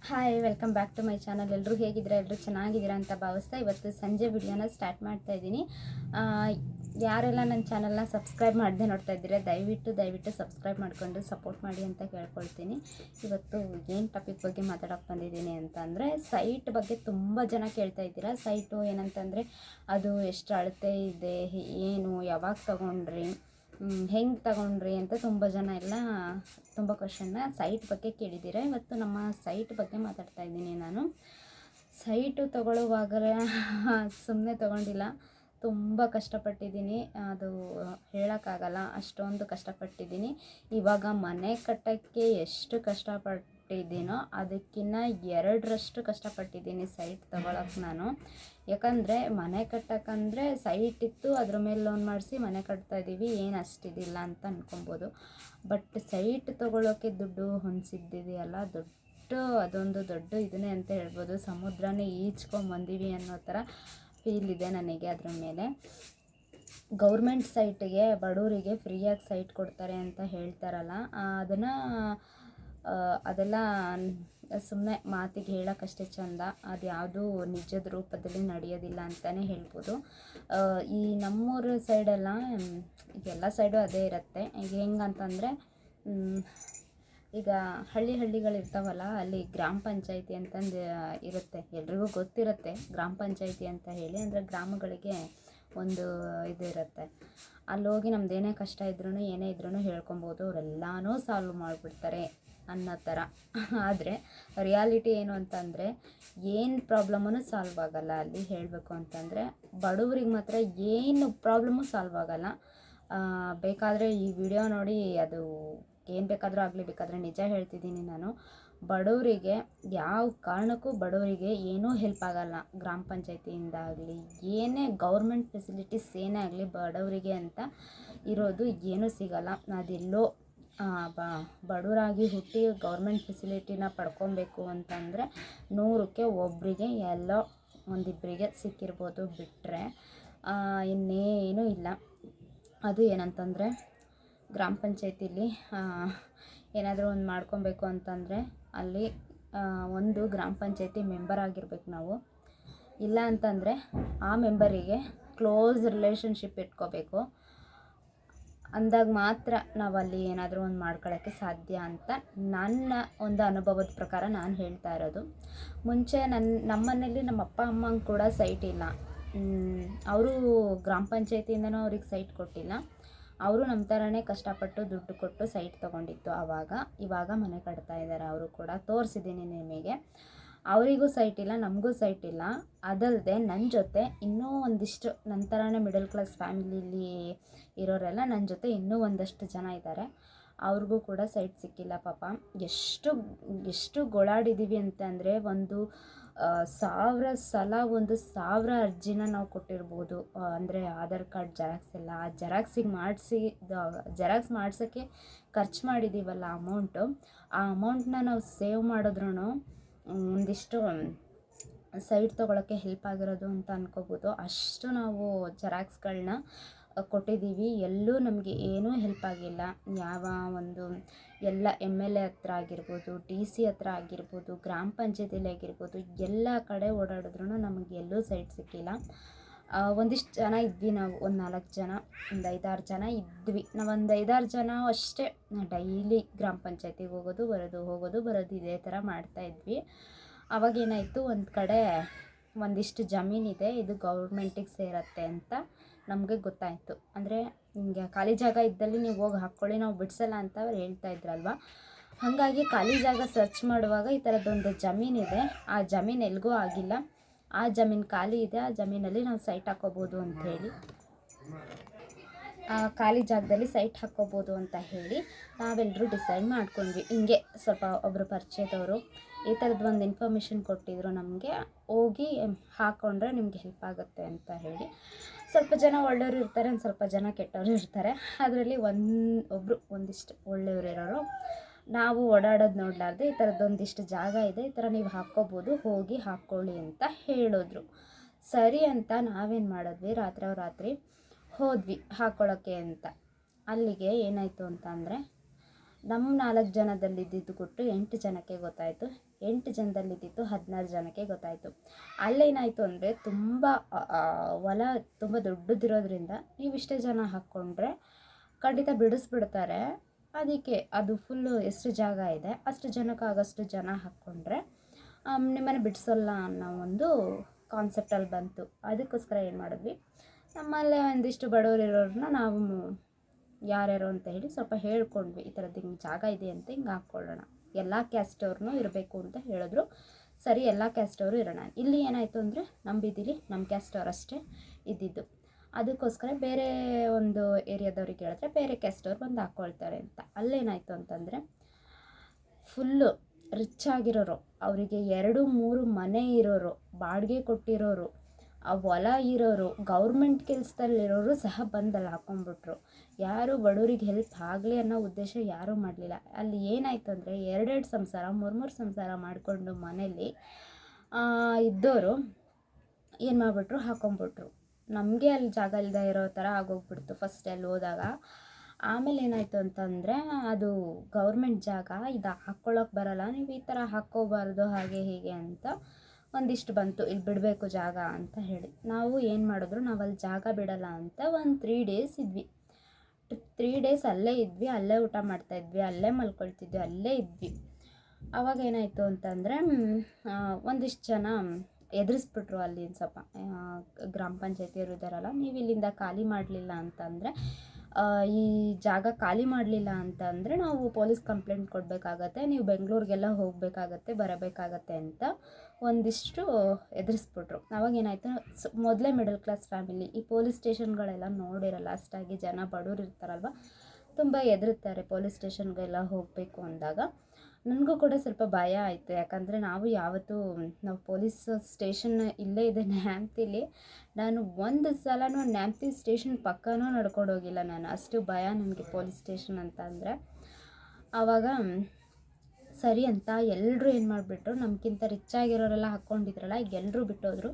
Hi welcome back to my channel. ಎಲ್ಲರೂ ಹೇಗಿದ್ದೀರಾ? ಎಲ್ಲರೂ ಚೆನ್ನಾಗಿದ್ದೀರಾ ಅಂತ ಭಾವಿಸ್ತಾ ಇವತ್ತು ಸಂಜೆ ವಿಡಿಯೋನ ಸ್ಟಾರ್ಟ್ ಮಾಡ್ತಾ ಇದ್ದೀನಿ. ಯಾರೆಲ್ಲ ನನ್ನ ಚಾನಲ್ನ ಸಬ್ಸ್ಕ್ರೈಬ್ ಮಾಡದೆ ನೋಡ್ತಾ ಇದ್ದೀರಾ ದಯವಿಟ್ಟು ಸಬ್ಸ್ಕ್ರೈಬ್ ಮಾಡಿಕೊಂಡು ಸಪೋರ್ಟ್ ಮಾಡಿ ಅಂತ ಕೇಳ್ಕೊಳ್ತೀನಿ. ಇವತ್ತು ಏನು ಟಾಪಿಕ್ ಬಗ್ಗೆ ಮಾತಾಡೋಕ್ಕೆ ಬಂದಿದ್ದೀನಿ ಅಂತಂದರೆ ಸೈಟ್ ಬಗ್ಗೆ ತುಂಬ ಜನ ಕೇಳ್ತಾ ಇದ್ದೀರಾ. ಸೈಟು ಏನಂತಂದರೆ ಅದು ಎಷ್ಟು ಅಳತೆ ಇದೆ, ಏನು, ಯಾವಾಗ ತೊಗೊಂಡ್ರಿ, ಹೆಂಗೆ ತಗೊಂಡ್ರಿ ಅಂತ ತುಂಬ ಜನ ಎಲ್ಲ ತುಂಬ ಕ್ವಶನ್ನ ಸೈಟ್ ಬಗ್ಗೆ ಕೇಳಿದ್ದೀರಾ. ಇವತ್ತು ನಮ್ಮ ಸೈಟ್ ಬಗ್ಗೆ ಮಾತಾಡ್ತಾ ಇದ್ದೀನಿ. ನಾನು ಸೈಟು ತೊಗೊಳ್ಳುವಾಗ ಸುಮ್ಮನೆ ತೊಗೊಂಡಿಲ್ಲ, ತುಂಬ ಕಷ್ಟಪಟ್ಟಿದ್ದೀನಿ. ಅದು ಹೇಳೋಕ್ಕಾಗಲ್ಲ, ಅಷ್ಟೊಂದು ಕಷ್ಟಪಟ್ಟಿದ್ದೀನಿ. ಇವಾಗ ಮನೆ ಕಟ್ಟೋಕ್ಕೆ ಎಷ್ಟು ಕಷ್ಟಪಟ್ಟಿದ್ದೀನೋ ಅದಕ್ಕಿಂತ 2ರಷ್ಟು ಕಷ್ಟಪಟ್ಟಿದ್ದೀನಿ ಸೈಟ್ ತೊಗೊಳಕ್ಕೆ ನಾನು. ಯಾಕಂದರೆ ಮನೆ ಕಟ್ಟೋಕ್ಕಂದರೆ ಸೈಟ್ ಇತ್ತು, ಅದ್ರ ಮೇಲೆ ಲೋನ್ ಮಾಡಿಸಿ ಮನೆ ಕಟ್ತಾಯಿದ್ದೀವಿ, ಏನು ಅಷ್ಟಿದಿಲ್ಲ ಅಂತ ಅಂದ್ಕೊಬೋದು. ಬಟ್ ಸೈಟ್ ತೊಗೊಳ್ಳೋಕ್ಕೆ ದುಡ್ಡು ಹೊಂದಿಸಿದ್ದಿದೆಯಲ್ಲ, ಅದೊಂದು ದೊಡ್ಡ ಇದನ್ನೇ ಅಂತ ಹೇಳ್ಬೋದು. ಸಮುದ್ರನೇ ಈಜ್ಕೊಂಬಂದೀವಿ ಅನ್ನೋ ಥರ ಫೀಲ್ ಇದೆ ನನಗೆ. ಅದ್ರ ಮೇಲೆ ಗೌರ್ಮೆಂಟ್ ಸೈಟಿಗೆ ಬಡವರಿಗೆ ಫ್ರೀಯಾಗಿ ಸೈಟ್ ಕೊಡ್ತಾರೆ ಅಂತ ಹೇಳ್ತಾರಲ್ಲ, ಅದೆಲ್ಲ ಸುಮ್ಮನೆ ಮಾತಿಗೆ ಹೇಳೋಕ್ಕಷ್ಟೇ ಚಂದ. ಅದು ಯಾವುದೂ ನಿಜದ ರೂಪದಲ್ಲಿ ನಡೆಯೋದಿಲ್ಲ ಅಂತಲೇ ಹೇಳ್ಬೋದು. ಈ ನಮ್ಮೂರ ಸೈಡೆಲ್ಲ ಎಲ್ಲ ಸೈಡು ಅದೇ ಇರುತ್ತೆ. ಈಗ ಹೆಂಗಂತಂದರೆ ಈಗ ಹಳ್ಳಿಗಳಿರ್ತಾವಲ್ಲ, ಅಲ್ಲಿ ಗ್ರಾಮ ಪಂಚಾಯಿತಿ ಅಂತಂದು ಇರುತ್ತೆ, ಎಲ್ರಿಗೂ ಗೊತ್ತಿರುತ್ತೆ ಗ್ರಾಮ ಪಂಚಾಯಿತಿ ಅಂತ ಹೇಳಿ. ಅಂದರೆ ಗ್ರಾಮಗಳಿಗೆ ಒಂದು ಇದು ಇರುತ್ತೆ. ಅಲ್ಲಿ ಹೋಗಿ ನಮ್ದು ಏನೇ ಕಷ್ಟ ಇದ್ರೂ ಏನೇ ಇದ್ರೂ ಹೇಳ್ಕೊಬೋದು, ಅವರೆಲ್ಲನೂ ಸಾಲ್ವ್ ಮಾಡಿಬಿಡ್ತಾರೆ ಅನ್ನೋ ಥರ. ಆದರೆ ರಿಯಾಲಿಟಿ ಏನು ಅಂತಂದರೆ ಏನು ಪ್ರಾಬ್ಲಮ್ಮೂ ಸಾಲ್ವ್ ಆಗೋಲ್ಲ ಅಲ್ಲಿ. ಹೇಳಬೇಕು ಅಂತಂದರೆ ಬಡವ್ರಿಗೆ ಮಾತ್ರ ಏನು ಪ್ರಾಬ್ಲಮ್ಮು ಸಾಲ್ವ್ ಆಗೋಲ್ಲ. ಬೇಕಾದರೆ ಈ ವಿಡಿಯೋ ನೋಡಿ, ಅದು ಏನು ಬೇಕಾದರೂ ಆಗಲಿ, ಬೇಕಾದರೆ ನಿಜ ಹೇಳ್ತಿದ್ದೀನಿ ನಾನು. ಬಡವರಿಗೆ ಯಾವ ಕಾರಣಕ್ಕೂ ಬಡವರಿಗೆ ಏನೂ ಹೆಲ್ಪ್ ಆಗೋಲ್ಲ ಗ್ರಾಮ ಪಂಚಾಯತಿಯಿಂದ ಆಗಲಿ, ಏನೇ ಗೌರ್ಮೆಂಟ್ ಫೆಸಿಲಿಟೀಸ್ ಏನೇ ಆಗಲಿ ಬಡವರಿಗೆ ಅಂತ ಇರೋದು ಏನೂ ಸಿಗೋಲ್ಲ. ಅದೆಲ್ಲೋ ಬಡವರಾಗಿ ಹುಟ್ಟಿ ಗೌರ್ಮೆಂಟ್ ಫೆಸಿಲಿಟಿನ ಪಡ್ಕೊಬೇಕು ಅಂತಂದರೆ 100ಕ್ಕೆ ಒಬ್ಬರಿಗೆ ಎಲ್ಲೋ ಒಂದಿಬ್ಬರಿಗೆ ಸಿಕ್ಕಿರ್ಬೋದು, ಬಿಟ್ಟರೆ ಇನ್ನೇನೂ ಇಲ್ಲ. ಅದು ಏನಂತಂದರೆ ಗ್ರಾಮ ಪಂಚಾಯತಿಲಿ ಏನಾದರೂ ಒಂದು ಮಾಡ್ಕೊಬೇಕು ಅಂತಂದರೆ ಅಲ್ಲಿ ಒಂದು ಗ್ರಾಮ ಪಂಚಾಯತಿ ಮೆಂಬರ್ ಆಗಿರ್ಬೇಕು ನಾವು. ಇಲ್ಲ ಅಂತಂದರೆ ಆ ಮೆಂಬರಿಗೆ ಕ್ಲೋಸ್ ರಿಲೇಷನ್ಶಿಪ್ ಇಟ್ಕೋಬೇಕು. ಅಂದಾಗ ಮಾತ್ರ ನಾವಲ್ಲಿ ಏನಾದರೂ ಒಂದು ಮಾಡ್ಕೊಳ್ಳೋಕ್ಕೆ ಸಾಧ್ಯ ಅಂತ ನನ್ನ ಒಂದು ಅನುಭವದ ಪ್ರಕಾರ ನಾನು ಹೇಳ್ತಾ ಇರೋದು. ಮುಂಚೆ ನಮ್ಮ ಮನೇಲಿ ನಮ್ಮ ಅಪ್ಪ ಅಮ್ಮಂಗೆ ಕೂಡ ಸೈಟ್ ಇಲ್ಲ. ಅವರು ಗ್ರಾಮ ಪಂಚಾಯತಿಯಿಂದನೂ ಅವ್ರಿಗೆ ಸೈಟ್ ಕೊಟ್ಟಿಲ್ಲ. ಅವರು ನಮ್ಮ ಥರನೇ ಕಷ್ಟಪಟ್ಟು ದುಡ್ಡು ಕೊಟ್ಟು ಸೈಟ್ ತೊಗೊಂಡಿತ್ತು ಇವಾಗ ಮನೆ ಕಟ್ತಾ ಇದ್ದಾರೆ. ಅವರು ಕೂಡ ತೋರಿಸಿದ್ದೀನಿ ನಿಮಗೆ. ಅವರಿಗೂ ಸೈಟ್ ಇಲ್ಲ, ನಮಗೂ ಸೈಟ್ ಇಲ್ಲ. ಅದಲ್ಲದೆ ನನ್ನ ಜೊತೆ ಇನ್ನೂ ಒಂದಿಷ್ಟು ನನ್ನ ಥರನೇ ಮಿಡಲ್ ಕ್ಲಾಸ್ ಫ್ಯಾಮಿಲಿಲಿ ಇರೋರೆಲ್ಲ ನನ್ನ ಜೊತೆ ಇನ್ನೂ ಒಂದಷ್ಟು ಜನ ಇದ್ದಾರೆ. ಅವ್ರಿಗೂ ಕೂಡ ಸೈಟ್ ಸಿಕ್ಕಿಲ್ಲ ಪಾಪ. ಎಷ್ಟು ಗೋಳಾಡಿದ್ದೀವಿ ಅಂತಂದರೆ ಒಂದು 1000 ಸಲ 1000 ಅರ್ಜಿನ ನಾವು ಕೊಟ್ಟಿರ್ಬೋದು. ಅಂದರೆ ಆಧಾರ್ ಕಾರ್ಡ್ ಜೆರಾಕ್ಸ್ ಎಲ್ಲ ಜೆರಾಕ್ಸ್ ಮಾಡಿಸೋಕ್ಕೆ ಖರ್ಚು ಮಾಡಿದ್ದೀವಲ್ಲ ಆ ಅಮೌಂಟನ್ನ ನಾವು ಸೇವ್ ಮಾಡಿದ್ರೂ ಒಂದಿಷ್ಟು ಸೈಟ್ ತೊಗೊಳಕ್ಕೆ ಹೆಲ್ಪ್ ಆಗಿರೋದು ಅಂತ ಅನ್ಕೋಬೋದು. ಅಷ್ಟು ನಾವು ಜೆರಾಕ್ಸ್ಗಳನ್ನ ಕೊಟ್ಟಿದ್ದೀವಿ, ಎಲ್ಲೂ ನಮಗೆ ಏನೂ ಹೆಲ್ಪ್ ಆಗಿಲ್ಲ. ಎಲ್ಲ MLA ಹತ್ರ ಆಗಿರ್ಬೋದು, DC ಹತ್ರ ಆಗಿರ್ಬೋದು, ಗ್ರಾಮ ಪಂಚಾಯತಿಲಿ ಆಗಿರ್ಬೋದು, ಎಲ್ಲ ಕಡೆ ಓಡಾಡಿದ್ರೂ ನಮಗೆ ಎಲ್ಲೂ ಸೈಟ್ ಸಿಕ್ಕಿಲ್ಲ. ಒಂದಿಷ್ಟು ಜನ ಇದ್ವಿ ನಾವು, ಒಂದು 4 ಜನ, ಒಂದು 5-6 ಜನ ಇದ್ವಿ. ನಾವು ಒಂದು 5-6 ಜನ ಅಷ್ಟೇ ಡೈಲಿ ಗ್ರಾಮ ಪಂಚಾಯತಿಗೆ ಹೋಗೋದು ಬರೋದು ಇದೇ ಥರ ಮಾಡ್ತಾಯಿದ್ವಿ. ಅವಾಗೇನಾಯಿತು, ಒಂದು ಕಡೆ ಒಂದಿಷ್ಟು ಜಮೀನಿದೆ, ಇದು ಗೌರ್ಮೆಂಟಿಗೆ ಸೇರತ್ತೆ ಅಂತ ನಮಗೆ ಗೊತ್ತಾಯಿತು. ಅಂದರೆ ನಿಮಗೆ ಖಾಲಿ ಜಾಗ ಇದ್ದಲ್ಲಿ ನೀವು ಹೋಗಿ ಹಾಕ್ಕೊಳ್ಳಿ, ನಾವು ಬಿಡಿಸಲ್ಲ ಅಂತ ಅವ್ರು ಹೇಳ್ತಾ ಇದ್ರಲ್ವ. ಹಾಗಾಗಿ ಖಾಲಿ ಜಾಗ ಸರ್ಚ್ ಮಾಡುವಾಗ ಈ ಥರದ್ದೊಂದು ಜಮೀನಿದೆ. ಆ ಜಮೀನು ಎಲ್ಗೂ ಆಗಿಲ್ಲ, ಆ ಜಮೀನು ಖಾಲಿ ಇದೆ, ಆ ಜಮೀನಲ್ಲಿ ನಾವು ಸೈಟ್ ಹಾಕ್ಕೋಬೋದು ಅಂಥೇಳಿ, ಖಾಲಿ ಜಾಗದಲ್ಲಿ ಸೈಟ್ ಹಾಕ್ಕೋಬೋದು ಅಂತ ಹೇಳಿ ನಾವೆಲ್ಲರೂ ಡಿಸೈಡ್ ಮಾಡ್ಕೊಂಡ್ವಿ. ಹಿಂಗೆ ಸ್ವಲ್ಪ ಒಬ್ಬರು ಪರಿಚಯದವರು ಈ ಥರದ್ದು ಒಂದು ಇನ್ಫಾರ್ಮೇಷನ್ ಕೊಟ್ಟಿದ್ರು ನಮಗೆ, ಹೋಗಿ ಹಾಕ್ಕೊಂಡ್ರೆ ನಿಮಗೆ ಹೆಲ್ಪ್ ಆಗುತ್ತೆ ಅಂತ ಹೇಳಿ. ಸ್ವಲ್ಪ ಜನ ಒಳ್ಳೆಯವರು ಇರ್ತಾರೆ, ಒಂದು ಸ್ವಲ್ಪ ಜನ ಕೆಟ್ಟವರು ಇರ್ತಾರೆ. ಅದರಲ್ಲಿ ಒಂದಿಷ್ಟು ಒಳ್ಳೆಯವರು ಇರೋರು, ನಾವು ಓಡಾಡೋದು ನೋಡಲಾರ್ದೆ ಈ ಥರದ್ದೊಂದಿಷ್ಟು ಜಾಗ ಇದೆ, ಈ ಥರ ನೀವು ಹಾಕ್ಕೋಬೋದು, ಹೋಗಿ ಹಾಕ್ಕೊಳ್ಳಿ ಅಂತ ಹೇಳಿದ್ರು. ಸರಿ ಅಂತ ನಾವೇನು ಮಾಡಿದ್ವಿ, ರಾತ್ರಿ ಹೋದ್ವಿ ಹಾಕ್ಕೊಳ್ಳೋಕ್ಕೆ ಅಂತ. ಅಲ್ಲಿಗೆ ಏನಾಯಿತು ಅಂತ ಅಂದರೆ ನಮ್ಮ 4 ಜನದಲ್ಲಿದ್ದಿದ್ದು ಕೊಟ್ಟು 8 ಜನಕ್ಕೆ ಗೊತ್ತಾಯಿತು. 8 ಜನದಲ್ಲಿದ್ದಿದ್ದು 16 ಜನಕ್ಕೆ ಗೊತ್ತಾಯಿತು. ಅಲ್ಲೇನಾಯಿತು ಅಂದರೆ ತುಂಬ ಹೊಲ ತುಂಬ ದೊಡ್ಡದಿರೋದ್ರಿಂದ ನೀವು ಇಷ್ಟೇ ಜನ ಹಾಕ್ಕೊಂಡ್ರೆ ಖಂಡಿತ ಬಿಡಿಸ್ಬಿಡ್ತಾರೆ. ಅದಕ್ಕೆ ಅದು ಫುಲ್ಲು ಎಷ್ಟು ಜಾಗ ಇದೆ ಅಷ್ಟು ಜನಕ್ಕಾಗಷ್ಟು ಜನ ಹಾಕ್ಕೊಂಡ್ರೆ ನಿಮ್ಮನ್ನು ಬಿಡಿಸೋಲ್ಲ ಅನ್ನೋ ಒಂದು ಕಾನ್ಸೆಪ್ಟಲ್ಲಿ ಬಂತು. ಅದಕ್ಕೋಸ್ಕರ ಏನು ಮಾಡಿದ್ವಿ, ನಮ್ಮಲ್ಲೇ ಒಂದಿಷ್ಟು ಬಡವರಿರೋರನ್ನ ನಾವು ಯಾರ್ಯಾರು ಅಂತ ಹೇಳಿ ಸ್ವಲ್ಪ ಹೇಳ್ಕೊಂಡ್ವಿ, ಈ ಥರದ್ದು ಹಿಂಗೆ ಜಾಗ ಇದೆ ಅಂತ ಹಿಂಗೆ ಹಾಕ್ಕೊಳ್ಳೋಣ, ಎಲ್ಲ ಕ್ಯಾಸ್ಟ್ ಅವ್ರನ್ನೂ ಇರಬೇಕು ಅಂತ ಹೇಳಿದ್ರು. ಸರಿ, ಎಲ್ಲ ಕ್ಯಾಸ್ಟ್ ಅವರು ಇರೋಣ. ಇಲ್ಲಿ ಏನಾಯಿತು ಅಂದರೆ ನಮ್ಮ ಬೀದಿಲಿ ನಮ್ಮ ಕ್ಯಾಸ್ಟ್ ಅವರಷ್ಟೇ ಇದ್ದಿದ್ದು. ಅದಕ್ಕೋಸ್ಕರ ಬೇರೆ ಒಂದು ಏರಿಯಾದವ್ರಿಗೆ ಹೇಳಿದ್ರೆ ಬೇರೆ ಕ್ಯಾಸ್ಟ್ ಅವ್ರು ಬಂದು ಹಾಕ್ಕೊಳ್ತಾರೆ ಅಂತ. ಅಲ್ಲೇನಾಯಿತು ಅಂತಂದರೆ ಫುಲ್ಲು ರಿಚ್ ಆಗಿರೋರು, ಅವರಿಗೆ 2-3 ಮನೆ ಇರೋರು, ಬಾಡಿಗೆ ಕೊಟ್ಟಿರೋರು, ಆ ಹೊಲ ಇರೋರು, ಗೌರ್ಮೆಂಟ್ ಕೆಲಸದಲ್ಲಿರೋರು ಸಹ ಬಂದಲ್ಲಿ ಹಾಕ್ಕೊಂಡ್ಬಿಟ್ರು. ಯಾರು ಬಡವರಿಗೆ ಹೆಲ್ಪ್ ಆಗಲಿ ಅನ್ನೋ ಉದ್ದೇಶ ಯಾರೂ ಮಾಡಲಿಲ್ಲ. ಅಲ್ಲಿ ಏನಾಯಿತು ಅಂದರೆ 2 ಸಂಸಾರ 3 ಸಂಸಾರ ಮಾಡಿಕೊಂಡು ಮನೇಲಿ ಇದ್ದವರು ಏನು ಮಾಡಿಬಿಟ್ರು, ಹಾಕ್ಕೊಂಬಿಟ್ರು. ನಮಗೆ ಅಲ್ಲಿ ಜಾಗ ಇಲ್ಲದೆ ಇರೋ ಥರ ಆಗೋಗ್ಬಿಡ್ತು ಫಸ್ಟ್ ಅಲ್ಲಿ ಹೋದಾಗ. ಆಮೇಲೆ ಏನಾಯಿತು ಅಂತಂದರೆ ಅದು ಗೌರ್ಮೆಂಟ್ ಜಾಗ, ಇದು ಹಾಕ್ಕೊಳ್ಳೋಕೆ ಬರೋಲ್ಲ, ನೀವು ಈ ಥರ ಹಾಕ್ಕೋಬಾರ್ದು ಹಾಗೆ ಹೀಗೆ ಅಂತ ಒಂದಿಷ್ಟು ಬಂತು, ಇಲ್ಲಿ ಬಿಡಬೇಕು ಜಾಗ ಅಂತ ಹೇಳಿ. ನಾವು ಏನು ಮಾಡಿದ್ರು, ನಾವು ಅಲ್ಲಿ ಜಾಗ ಬಿಡೋಲ್ಲ ಅಂತ ಒಂದು 3 ಡೇಸ್ ಇದ್ವಿ. 3 ಡೇಸ್ ಅಲ್ಲೇ ಇದ್ವಿ, ಅಲ್ಲೇ ಊಟ ಮಾಡ್ತಾಯಿದ್ವಿ, ಅಲ್ಲೇ ಮಲ್ಕೊಳ್ತಿದ್ವಿ, ಅಲ್ಲೇ ಇದ್ವಿ. ಆವಾಗ ಏನಾಯಿತು ಅಂತಂದರೆ ಒಂದಿಷ್ಟು ಜನ ಎದುರಿಸ್ಬಿಟ್ರು. ಅಲ್ಲಿಂದ ಸ್ವಲ್ಪ ಗ್ರಾಮ ಪಂಚಾಯತಿಯವರು ಇದ್ದಾರಲ್ಲ, ನೀವು ಇಲ್ಲಿಂದ ಖಾಲಿ ಮಾಡಲಿಲ್ಲ ಅಂತಂದರೆ ಈ ಜಾಗ ಖಾಲಿ ಮಾಡಲಿಲ್ಲ ಅಂತಂದರೆ ನಾವು ಪೊಲೀಸ್ ಕಂಪ್ಲೇಂಟ್ ಕೊಡಬೇಕಾಗತ್ತೆ, ನೀವು ಬೆಂಗಳೂರಿಗೆಲ್ಲ ಹೋಗಬೇಕಾಗತ್ತೆ, ಬರಬೇಕಾಗತ್ತೆ ಅಂತ ಒಂದಿಷ್ಟು ಎದುರಿಸ್ಬಿಟ್ರು. ಅವಾಗ ಏನಾಯಿತು, ಮೊದಲೇ ಮಿಡಲ್ ಕ್ಲಾಸ್ ಫ್ಯಾಮಿಲಿ, ಈ ಪೊಲೀಸ್ ಸ್ಟೇಷನ್ಗಳೆಲ್ಲ ನೋಡಿರಲ್ಲ ಅಷ್ಟಾಗಿ, ಜನ ಬಡವ್ರು ಇರ್ತಾರಲ್ವ, ತುಂಬ ಹೆದರುತ್ತಾರೆ ಪೊಲೀಸ್ ಸ್ಟೇಷನ್ಗೆಲ್ಲ ಹೋಗಬೇಕು ಅಂದಾಗ. ನನಗೂ ಕೂಡ ಸ್ವಲ್ಪ ಭಯ ಆಯಿತು, ಯಾಕಂದರೆ ನಾವು ಪೊಲೀಸ್ ಸ್ಟೇಷನ್ ಇಲ್ಲೇ ಇದೆ ನ್ಯಾಮ್ತಿಲಿ, ನಾನು ಒಂದು ಸಲನೂ ನ್ಯಾಮ್ತಿ ಸ್ಟೇಷನ್ ಪಕ್ಕನೂ ನಡ್ಕೊಂಡು ಹೋಗಿಲ್ಲ ನಾನು, ಅಷ್ಟು ಭಯ ನನಗೆ ಪೊಲೀಸ್ ಸ್ಟೇಷನ್ ಅಂತ ಅಂದರೆ. ಆವಾಗ ಸರಿ ಅಂತ ಎಲ್ಲರೂ ಏನು ಮಾಡಿಬಿಟ್ರು, ನಮಗಿಂತ ರಿಚ್ ಆಗಿರೋರೆಲ್ಲ ಹಾಕ್ಕೊಂಡಿದ್ರಲ್ಲ, ಈಗ ಎಲ್ಲರೂ ಬಿಟ್ಟೋದ್ರು.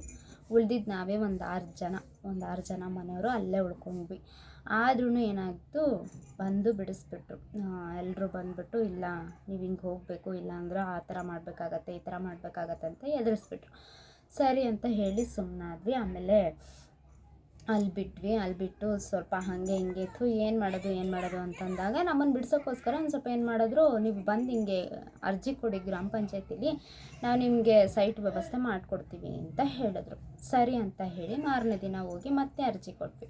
ಉಳ್ದಿದ್ದು ನಾವೇ ಒಂದು 6 ಜನ ಮನೆಯವರು ಅಲ್ಲೇ ಉಳ್ಕೊಂಡ್ವಿ. ಆದ್ರೂ ಏನಾಯಿತು, ಬಂದು ಬಿಡಿಸ್ಬಿಟ್ರು. ಎಲ್ಲರೂ ಬಂದುಬಿಟ್ಟು, ಇಲ್ಲ ನೀವು ಹಿಂಗೆ ಹೋಗಬೇಕು, ಇಲ್ಲ ಅಂದ್ರೆ ಆ ಥರ ಮಾಡಬೇಕಾಗತ್ತೆ, ಈ ಥರ ಮಾಡಬೇಕಾಗತ್ತೆ ಅಂತ ಎದುರಿಸ್ಬಿಟ್ರು. ಸರಿ ಅಂತ ಹೇಳಿ ಸುಮ್ಮನಾದ್ವಿ. ಆಮೇಲೆ ಅಲ್ಲಿ ಬಿಟ್ಟು ಸ್ವಲ್ಪ ಹಾಗೆ ಹಿಂಗೆ ಏನು ಮಾಡೋದು ಅಂತಂದಾಗ ನಮ್ಮನ್ನು ಬಿಡ್ಸೋಕ್ಕೋಸ್ಕರ ಒಂದು ಸ್ವಲ್ಪ ಏನು ಮಾಡಿದ್ರು, ನೀವು ಬಂದು ಹಿಂಗೆ ಅರ್ಜಿ ಕೊಡಿ ಗ್ರಾಮ ಪಂಚಾಯತಿಲಿ, ನಾವು ನಿಮಗೆ ಸೈಟ್ ವ್ಯವಸ್ಥೆ ಮಾಡಿಕೊಡ್ತೀವಿ ಅಂತ ಹೇಳಿದ್ರು. ಸರಿ ಅಂತ ಹೇಳಿ ಮಾರನೇ ದಿನ ಹೋಗಿ ಮತ್ತೆ ಅರ್ಜಿ ಕೊಟ್ವಿ.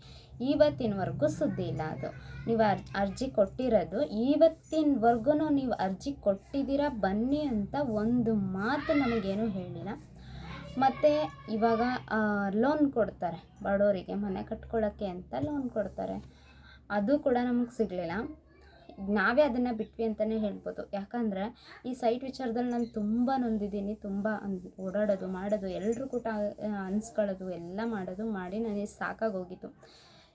ಇವತ್ತಿನವರೆಗೂ ಸುದ್ದಿ ಇಲ್ಲ. ಅದು ನೀವು ಅರ್ಜಿ ಕೊಟ್ಟಿರೋದು ಇವತ್ತಿನವರೆಗೂ ನೀವು ಅರ್ಜಿ ಕೊಟ್ಟಿದ್ದೀರಾ ಬನ್ನಿ ಅಂತ ಒಂದು ಮಾತು ನಮಗೇನೂ ಹೇಳಿಲ್ಲ. ಮತ್ತು ಇವಾಗ ಲೋನ್ ಕೊಡ್ತಾರೆ ಬಡವರಿಗೆ, ಮನೆ ಕಟ್ಕೊಳ್ಳೋಕ್ಕೆ ಅಂತ ಲೋನ್ ಕೊಡ್ತಾರೆ, ಅದು ಕೂಡ ನಮಗೆ ಸಿಗಲಿಲ್ಲ. ನಾವೇ ಅದನ್ನು ಬಿಟ್ವಿ ಅಂತಲೇ ಹೇಳ್ಬೋದು. ಯಾಕಂದರೆ ಈ ಸೈಟ್ ವಿಚಾರದಲ್ಲಿ ನಾನು ತುಂಬ ನೊಂದಿದ್ದೀನಿ, ತುಂಬ ಓಡಾಡೋದು ಮಾಡೋದು ಎಲ್ಲರೂ ಕೂಡ ಅನ್ಸ್ಕೊಳ್ಳೋದು ಎಲ್ಲ ಮಾಡಿ ನನಗೆ ಸಾಕಾಗೋಗಿತ್ತು.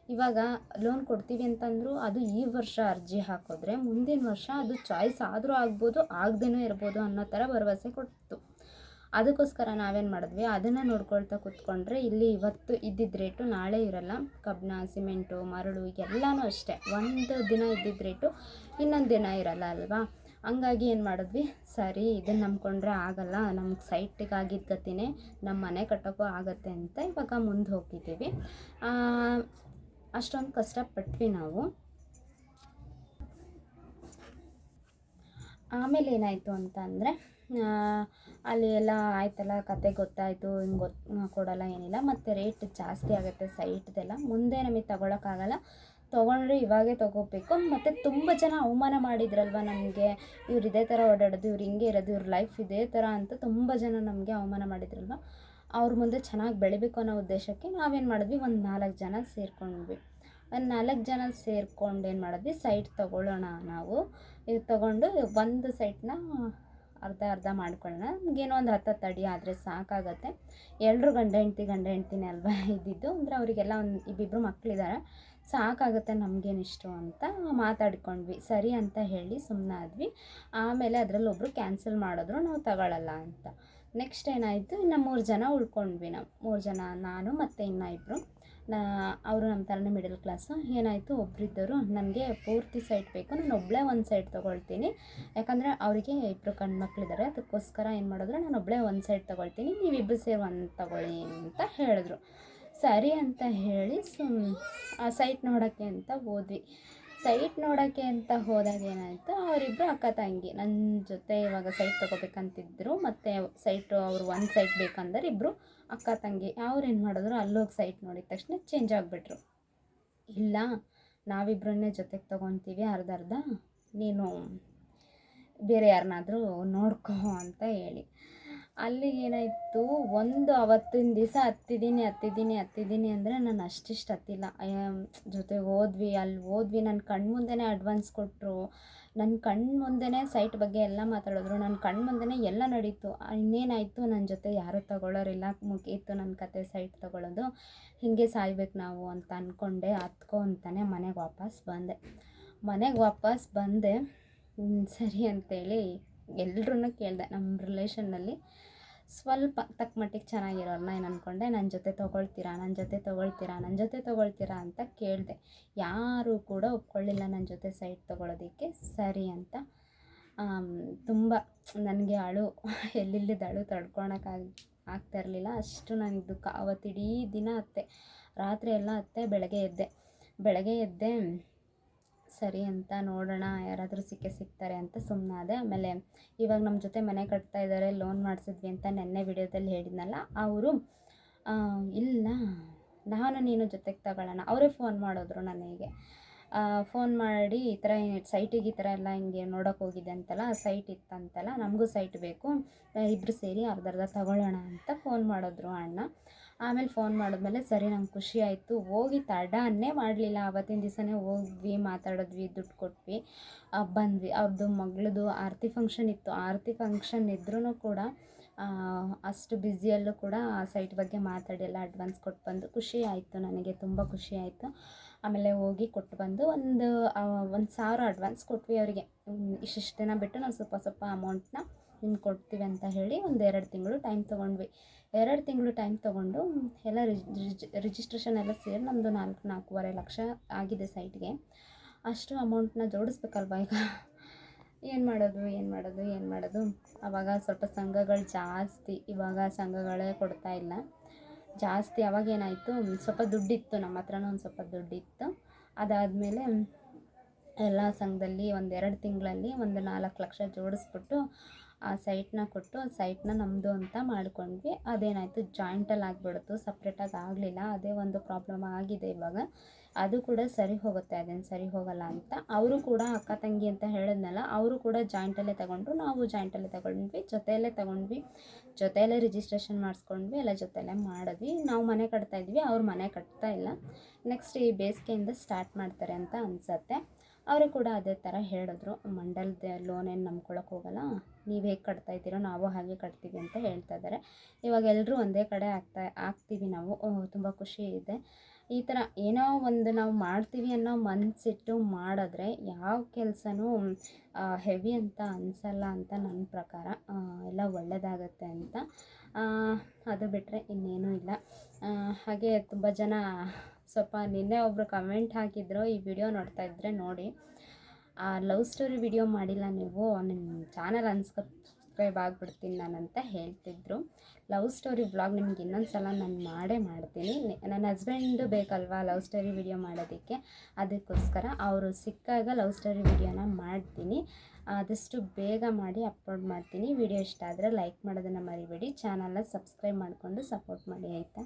ಇವಾಗ ಲೋನ್ ಕೊಡ್ತೀವಿ ಅಂತಂದರು, ಅದು ಈ ವರ್ಷ ಅರ್ಜಿ ಹಾಕಿದ್ರೆ ಮುಂದಿನ ವರ್ಷ ಅದು ಚಾಯ್ಸ್ ಆದರೂ ಆಗ್ಬೋದು, ಆಗದೇನೂ ಇರ್ಬೋದು ಅನ್ನೋ ಥರ ಭರವಸೆ ಕೊಟ್ಟು, ಅದಕ್ಕೋಸ್ಕರ ನಾವೇನು ಮಾಡಿದ್ವಿ, ಅದನ್ನು ನೋಡ್ಕೊಳ್ತಾ ಕೂತ್ಕೊಂಡ್ರೆ ಇಲ್ಲಿ ಇವತ್ತು ಇದ್ದಿದ್ದ ರೇಟು ನಾಳೆ ಇರಲ್ಲ. ಕಬ್ಬಣ, ಸಿಮೆಂಟು, ಮರಳು ಎಲ್ಲನೂ ಅಷ್ಟೇ, ಒಂದು ದಿನ ಇದ್ದಿದ್ದ ರೇಟು ಇನ್ನೊಂದು ದಿನ ಇರಲ್ಲ ಅಲ್ವಾ. ಹಂಗಾಗಿ ಏನು ಮಾಡಿದ್ವಿ, ಸರಿ ಇದನ್ನು ನಂಬ್ಕೊಂಡ್ರೆ ಆಗಲ್ಲ, ನಮ್ಗೆ ಸೈಟಿಗಾಗಿದ್ದ ಗತಿನೇ ನಮ್ಮ ಮನೆ ಕಟ್ಟೋಕ್ಕೂ ಆಗತ್ತೆ ಅಂತ ಇವಾಗ ಮುಂದೆ ಹೋಗಿದ್ದೀವಿ. ಅಷ್ಟೊಂದು ಕಷ್ಟಪಟ್ವಿ ನಾವು. ಆಮೇಲೆ ಏನಾಯಿತು ಅಂತ ಅಂದರೆ, ಅಲ್ಲಿ ಎಲ್ಲ ಆಯ್ತಲ್ಲ, ಕತೆ ಗೊತ್ತಾಯಿತು, ಹಿಂಗೆ ಕೊಡೋಲ್ಲ ಏನಿಲ್ಲ, ಮತ್ತು ರೇಟ್ ಜಾಸ್ತಿ ಆಗುತ್ತೆ ಸೈಟ್ದೆಲ್ಲ, ಮುಂದೆ ನಮಗೆ ತೊಗೊಳಕ್ಕಾಗಲ್ಲ, ತೊಗೊಂಡ್ರೆ ಇವಾಗೇ ತೊಗೋಬೇಕು. ಮತ್ತು ತುಂಬ ಜನ ಅವಮಾನ ಮಾಡಿದ್ರಲ್ವ ನಮಗೆ, ಇವ್ರು ಇದೇ ಥರ ಓಡಾಡೋದು, ಇವ್ರು ಹಿಂಗೆ ಇರೋದು, ಇವ್ರ ಲೈಫ್ ಇದೇ ಥರ ಅಂತ ತುಂಬ ಜನ ನಮಗೆ ಅವಮಾನ ಮಾಡಿದ್ರಲ್ವ, ಅವ್ರ ಮುಂದೆ ಚೆನ್ನಾಗಿ ಬೆಳಿಬೇಕು ಅನ್ನೋ ಉದ್ದೇಶಕ್ಕೆ ನಾವೇನು ಮಾಡಿದ್ವಿ, ಒಂದು 4 ಜನ ಸೇರ್ಕೊಂಡ್ವಿ. ಒಂದು 4 ಜನ ಸೇರ್ಕೊಂಡು ಏನು ಮಾಡಿದ್ವಿ, ಸೈಟ್ ತೊಗೊಳ್ಳೋಣ ನಾವು, ಇದು ತೊಗೊಂಡು ಒಂದು ಸೈಟ್ನ ಅರ್ಧ ಮಾಡ್ಕೊಳ್ಳೋಣ, ನಮಗೇನೋ ಒಂದು 10 ಅಡಿ ಆದರೆ ಸಾಕಾಗತ್ತೆ. ಎಲ್ಲರೂ ಗಂಡ ಹೆಂಡ್ತಿನೇ ಅಲ್ವಾ ಇದ್ದಿದ್ದು, ಅಂದರೆ ಅವರಿಗೆಲ್ಲ ಒಂದು ಇಬ್ಬಿಬ್ಬರು ಮಕ್ಕಳಿದ್ದಾರೆ, ಸಾಕಾಗುತ್ತೆ ನಮಗೇನಿಷ್ಟು ಅಂತ ಮಾತಾಡ್ಕೊಂಡ್ವಿ. ಸರಿ ಅಂತ ಹೇಳಿ ಸುಮ್ಮನಾದ್ವಿ. ಆಮೇಲೆ ಅದರಲ್ಲಿ ಒಬ್ಬರು ಕ್ಯಾನ್ಸಲ್ ಮಾಡಿದ್ರು, ನಾವು ತಗೊಳ್ಳಲ್ಲ ಅಂತ. ನೆಕ್ಸ್ಟ್ ಏನಾಯಿತು, ಇನ್ನು 3 ಜನ ಉಳ್ಕೊಂಡ್ವಿ ನಾವು, 3 ಜನ, ನಾನು ಮತ್ತು ಇನ್ನೂ ಇಬ್ಬರು. ಅವರು ನಮ್ಮ ಥರನೇ ಮಿಡಲ್ ಕ್ಲಾಸು. ಏನಾಯಿತು, ಒಬ್ಬರಿದ್ದರು ನನಗೆ ಪೂರ್ತಿ ಸೈಟ್ ಬೇಕು, ನಾನು ಒಬ್ಬಳೇ ಒಂದು ಸೈಡ್ ತೊಗೊಳ್ತೀನಿ, ಯಾಕಂದರೆ ಅವರಿಗೆ ಇಬ್ಬರು ಗಂಡು ಮಕ್ಕಳಿದ್ದಾರೆ, ಅದಕ್ಕೋಸ್ಕರ ಏನು ಮಾಡಿದ್ರು, ನಾನು ಒಬ್ಬಳೇ ಒಂದು ಸೈಡ್ ತೊಗೊಳ್ತೀನಿ, ನೀವಿಬ್ಬರು ಸೇರಿ ಒಂದು ತೊಗೊಳ್ಳಿ ಅಂತ ಹೇಳಿದ್ರು. ಸರಿ ಅಂತ ಹೇಳಿ ಆ ಸೈಟ್ ನೋಡೋಕ್ಕೆ ಅಂತ ಹೋದ್ವಿ. ಸೈಟ್ ನೋಡೋಕ್ಕೆ ಅಂತ ಹೋದಾಗ ಏನಾಯಿತು, ಅವರಿಬ್ಬರು ಅಕ್ಕ ತಂಗಿ ನನ್ನ ಜೊತೆ ಇವಾಗ ಸೈಟ್ ತೊಗೋಬೇಕಂತಿದ್ರು, ಮತ್ತು ಸೈಟು ಅವರು ಒಂದು ಸೈಟ್ ಬೇಕಂದ್ರೆ ಇಬ್ಬರು ಅಕ್ಕ ತಂಗಿ. ಅವ್ರೇನು ಮಾಡಿದ್ರು, ಅಲ್ಲೋಗಿ ಸೈಟ್ ನೋಡಿದ ತಕ್ಷಣ ಚೇಂಜ್ ಆಗಿಬಿಟ್ರು. ಇಲ್ಲ, ನಾವಿಬ್ಬರನ್ನೇ ಜೊತೆಗೆ ತೊಗೊತೀವಿ, ಅರ್ಧ ನೀನು ಬೇರೆ ಯಾರನ್ನಾದರೂ ನೋಡ್ಕೋ ಅಂತ ಹೇಳಿ. ಅಲ್ಲಿಗೆ ಏನಾಯಿತು, ಅವತ್ತಿನ ದಿವಸ ಹತ್ತಿದ್ದೀನಿ ಅಂದರೆ ನಾನು ಅಷ್ಟಿಷ್ಟು ಹತ್ತಿಲ್ಲ. ಜೊತೆಗೆ ಹೋದ್ವಿ, ಅಲ್ಲಿ ಹೋದ್ವಿ, ನನ್ನ ಕಣ್ಣು ಮುಂದೆನೇ ಅಡ್ವಾನ್ಸ್ ಕೊಟ್ಟರು, ನನ್ನ ಕಣ್ಣು ಮುಂದೆನೇ ಸೈಟ್ ಬಗ್ಗೆ ಎಲ್ಲ ಮಾತಾಡಿದ್ರು, ನನ್ನ ಕಣ್ಣು ಮುಂದೆನೇ ಎಲ್ಲ ನಡೀತು. ಇನ್ನೇನಾಯಿತು, ನನ್ನ ಜೊತೆ ಯಾರೂ ತಗೊಳ್ಳೋರಿಲ್ಲ, ಮುಗೀತು ನನ್ನ ಕತೆ, ಸೈಟ್ ತೊಗೊಳ್ಳೋದು, ಹೀಗೆ ಸಾಯ್ಬೇಕು ನಾವು ಅಂತ ಅಂದ್ಕೊಂಡೆ. ಹತ್ಕೊ ಅಂತಾನೆ ಮನೆಗೆ ವಾಪಸ್ ಬಂದೆ. ಸರಿ ಅಂತೇಳಿ ಎಲ್ರೂ ಕೇಳಿದೆ. ನಮ್ಮ ರಿಲೇಷನ್ನಲ್ಲಿ ಸ್ವಲ್ಪ ತಕ್ಕ ಮಟ್ಟಿಗೆ ಚೆನ್ನಾಗಿರೋರನ್ನ ಏನು ಅಂದ್ಕೊಂಡೆ, ನನ್ನ ಜೊತೆ ತೊಗೊಳ್ತೀರಾ ಅಂತ ಕೇಳಿದೆ. ಯಾರೂ ಕೂಡ ಒಪ್ಕೊಳ್ಳಿಲ್ಲ ನನ್ನ ಜೊತೆ ಸೈಟ್ ತೊಗೊಳೋದಕ್ಕೆ. ಸರಿ ಅಂತ ತುಂಬ ನನಗೆ ಎಲ್ಲಿಲ್ಲದ ಅಳು ಆಗ್ತಾಯಿರಲಿಲ್ಲ. ಅಷ್ಟು ನನಗೆ ದುಃಖ. ಅವತ್ತು ಇಡೀ ದಿನ ಅತ್ತೆ, ರಾತ್ರಿ ಎಲ್ಲ ಅತ್ತೆ. ಬೆಳಗ್ಗೆ ಎದ್ದೆ ಸರಿ ಅಂತ ನೋಡೋಣ ಯಾರಾದರೂ ಸಿಗ್ತಾರೆ ಅಂತ ಸುಮ್ಮನಾದೆ. ಆಮೇಲೆ ಇವಾಗ ನಮ್ಮ ಜೊತೆ ಮನೆ ಕಟ್ತಾ ಇದ್ದಾರೆ, ಲೋನ್ ಮಾಡಿಸಿದ್ವಿ ಅಂತ ನೆನ್ನೆ ವಿಡಿಯೋದಲ್ಲಿ ಹೇಳಿದ್ನಲ್ಲ, ಅವರು ಇಲ್ಲ ನೀನು ಜೊತೆಗೆ ತಗೊಳ್ಳೋಣ. ಅವರೇ ಫೋನ್ ಮಾಡಿದ್ರು ನನಗೆ. ಫೋನ್ ಮಾಡಿ ಈ ಥರ ಸೈಟಿಗೆ ಈ ಥರ ಎಲ್ಲ ಹಿಂಗೆ ನೋಡೋಕೆ ಹೋಗಿದ್ದೆ ಅಂತಲ್ಲ, ಸೈಟ್ ಇತ್ತಂತಲ್ಲ, ನಮಗೂ ಸೈಟ್ ಬೇಕು, ಇಬ್ಬರು ಸೇರಿ ಅರ್ಧ ತಗೊಳ್ಳೋಣ ಅಂತ ಫೋನ್ ಮಾಡಿದ್ರು ಅಣ್ಣ. ಆಮೇಲೆ ಫೋನ್ ಮಾಡಿದ್ಮೇಲೆ ಸರಿ, ನಂಗೆ ಖುಷಿ ಆಯಿತು. ಹೋಗಿ ತಡನೇ ಮಾಡಲಿಲ್ಲ, ಆವತ್ತಿನ ದಿವಸನೇ ಹೋದ್ವಿ, ಮಾತಾಡಿದ್ವಿ, ದುಡ್ಡು ಕೊಟ್ವಿ, ಬಂದ್ವಿ. ಅವ್ರದ್ದು ಮಗಳದು ಆರತಿ ಫಂಕ್ಷನ್ ಇತ್ತು. ಆರತಿ ಫಂಕ್ಷನ್ ಇದ್ರೂ ಕೂಡ ಅಷ್ಟು ಬ್ಯುಸಿಯಲ್ಲೂ ಕೂಡ ಆ ಸೈಟ್ ಬಗ್ಗೆ ಮಾತಾಡಿ ಎಲ್ಲ ಅಡ್ವಾನ್ಸ್ ಕೊಟ್ಟು ಬಂದು ಖುಷಿ ಆಯಿತು, ನನಗೆ ತುಂಬ ಖುಷಿ ಆಯಿತು. ಆಮೇಲೆ ಹೋಗಿ ಕೊಟ್ಟು ಬಂದು 1,000 ಅಡ್ವಾನ್ಸ್ ಕೊಟ್ವಿ ಅವರಿಗೆ. ಇಷ್ಟಿಷ್ಟು ದಿನ ಬಿಟ್ಟು ನಾವು ಸ್ವಲ್ಪ ಅಮೌಂಟನ್ನ ನಿಮ್ಗೆ ಕೊಡ್ತೀವಿ ಅಂತ ಹೇಳಿ 2 ತಿಂಗಳು ಟೈಮ್ ತೊಗೊಂಡ್ವಿ. 2 ತಿಂಗಳು ಟೈಮ್ ತೊಗೊಂಡು ಎಲ್ಲ ರಿಜಿಸ್ಟ್ರೇಷನ್ ಎಲ್ಲ ಸೇರಿ ನಮ್ಮದು 4.5 ಲಕ್ಷ ಆಗಿದೆ ಸೈಟ್ಗೆ. ಅಷ್ಟು ಅಮೌಂಟನ್ನ ಜೋಡಿಸ್ಬೇಕಲ್ವ ಈಗ. ಏನು ಮಾಡೋದು. ಆವಾಗ ಸ್ವಲ್ಪ ಸಂಘಗಳು ಜಾಸ್ತಿ, ಇವಾಗ ಸಂಘಗಳೇ ಕೊಡ್ತಾ ಇಲ್ಲ ಜಾಸ್ತಿ. ಅವಾಗೇನಾಯಿತು, ಸ್ವಲ್ಪ ದುಡ್ಡಿತ್ತು ನಮ್ಮ ಹತ್ರನೂ, ಒಂದು ಸ್ವಲ್ಪ ದುಡ್ಡಿತ್ತು. ಅದಾದಮೇಲೆ ಎಲ್ಲ ಸಂಘದಲ್ಲಿ 2 ತಿಂಗಳಲ್ಲಿ 4 ಲಕ್ಷ ಜೋಡಿಸ್ಬಿಟ್ಟು ಆ ಸೈಟ್ನ ಕೊಟ್ಟು, ಸೈಟ್ನ ನಮ್ಮದು ಅಂತ ಮಾಡ್ಕೊಂಡ್ವಿ. ಅದೇನಾಯಿತು, ಜಾಯಿಂಟಲ್ಲಿ ಆಗಿಬಿಡ್ತು, ಸಪ್ರೇಟಾಗಿ ಆಗಲಿಲ್ಲ. ಅದೇ ಒಂದು ಪ್ರಾಬ್ಲಮ್ ಆಗಿದೆ ಇವಾಗ. ಅದು ಕೂಡ ಸರಿ ಹೋಗುತ್ತೆ, ಅದೇನು ಸರಿ ಹೋಗಲ್ಲ ಅಂತ. ಅವರು ಕೂಡ ಅಕ್ಕ ತಂಗಿ ಅಂತ ಹೇಳಿದ್ನಲ್ಲ, ಅವರು ಕೂಡ ಜಾಯಿಂಟಲ್ಲೇ ತಗೊಂಡ್ರು, ನಾವು ಜಾಯಿಂಟಲ್ಲೇ ತಗೊಂಡ್ವಿ, ಜೊತೆಯಲ್ಲೇ ರಿಜಿಸ್ಟ್ರೇಷನ್ ಮಾಡಿಸ್ಕೊಂಡ್ವಿ, ಎಲ್ಲ ಜೊತೆಯಲ್ಲೇ ಮಾಡಿದ್ವಿ. ನಾವು ಮನೆ ಕಟ್ತಾಯಿದ್ವಿ, ಅವ್ರು ಮನೆ ಕಟ್ತಾ ಇಲ್ಲ. ನೆಕ್ಸ್ಟ್ ಈ ಬೇಸಿಗೆಯಿಂದ ಸ್ಟಾರ್ಟ್ ಮಾಡ್ತಾರೆ ಅಂತ ಅನಿಸತ್ತೆ. ಅವರು ಕೂಡ ಅದೇ ಥರ ಹೇಳಿದ್ರು, ಮಂಡಲದ ಲೋನ್ ಏನು ನಂಬ್ಕೊಳಕ್ಕೆ ಹೋಗಲ್ಲ, ನೀವು ಹೇಗೆ ಕಟ್ತಾ ಇದ್ದೀರೋ ನಾವು ಹಾಗೆ ಕಟ್ತೀವಿ ಅಂತ ಹೇಳ್ತಾ ಇದ್ದಾರೆ. ಇವಾಗ ಎಲ್ಲರೂ ಒಂದೇ ಕಡೆ ಆಗ್ತೀವಿ ನಾವು. ತುಂಬ ಖುಷಿ ಇದೆ. ಈ ಥರ ಏನೋ ಒಂದು ನಾವು ಮಾಡ್ತೀವಿ ಅನ್ನೋ ಮನಸ್ಸಿಟ್ಟು ಮಾಡಿದ್ರೆ ಯಾವ ಕೆಲಸನೂ ಹೆವಿ ಅಂತ ಅನಿಸಲ್ಲ ಅಂತ ನನ್ನ ಪ್ರಕಾರ. ಎಲ್ಲ ಒಳ್ಳೆಯದಾಗತ್ತೆ ಅಂತ. ಅದು ಬಿಟ್ಟರೆ ಇನ್ನೇನೂ ಇಲ್ಲ. ಹಾಗೆ ತುಂಬ ಜನ ಸ್ವಲ್ಪ ನಿನ್ನೆ ಒಬ್ಬರು ಕಮೆಂಟ್ ಹಾಕಿದ್ರು, ಈ ವಿಡಿಯೋ ನೋಡ್ತಾ ಇದ್ದರೆ ನೋಡಿ, ಲವ್ ಸ್ಟೋರಿ ವಿಡಿಯೋ ಮಾಡಿಲ್ಲ ನೀವು, ನಿಮ್ಮ ಚಾನಲ್ ಅನ್ಸಬ್ಸ್ಕ್ರೈಬ್ ಆಗಿಬಿಡ್ತೀನಿ ನಾನಂತ ಹೇಳ್ತಿದ್ರು. ಲವ್ ಸ್ಟೋರಿ ವ್ಲಾಗ್ ನಿಮ್ಗೆ ಇನ್ನೊಂದು ಸಲ ನಾನು ಮಾಡ್ತೀನಿ. ನನ್ನ ಹಸ್ಬೆಂಡು ಬೇಕಲ್ವಾ ಲವ್ ಸ್ಟೋರಿ ವಿಡಿಯೋ ಮಾಡೋದಕ್ಕೆ, ಅದಕ್ಕೋಸ್ಕರ ಅವರು ಸಿಕ್ಕಾಗ ಲವ್ ಸ್ಟೋರಿ ವಿಡಿಯೋನ ಮಾಡ್ತೀನಿ. ಆದಷ್ಟು ಬೇಗ ಮಾಡಿ ಅಪ್ಲೋಡ್ ಮಾಡ್ತೀನಿ. ವಿಡಿಯೋ ಇಷ್ಟ ಆದರೆ ಲೈಕ್ ಮಾಡೋದನ್ನು ಮರಿಬೇಡಿ. ಚಾನಲ್ನ ಸಬ್ಸ್ಕ್ರೈಬ್ ಮಾಡಿಕೊಂಡು ಸಪೋರ್ಟ್ ಮಾಡಿ, ಆಯಿತಾ?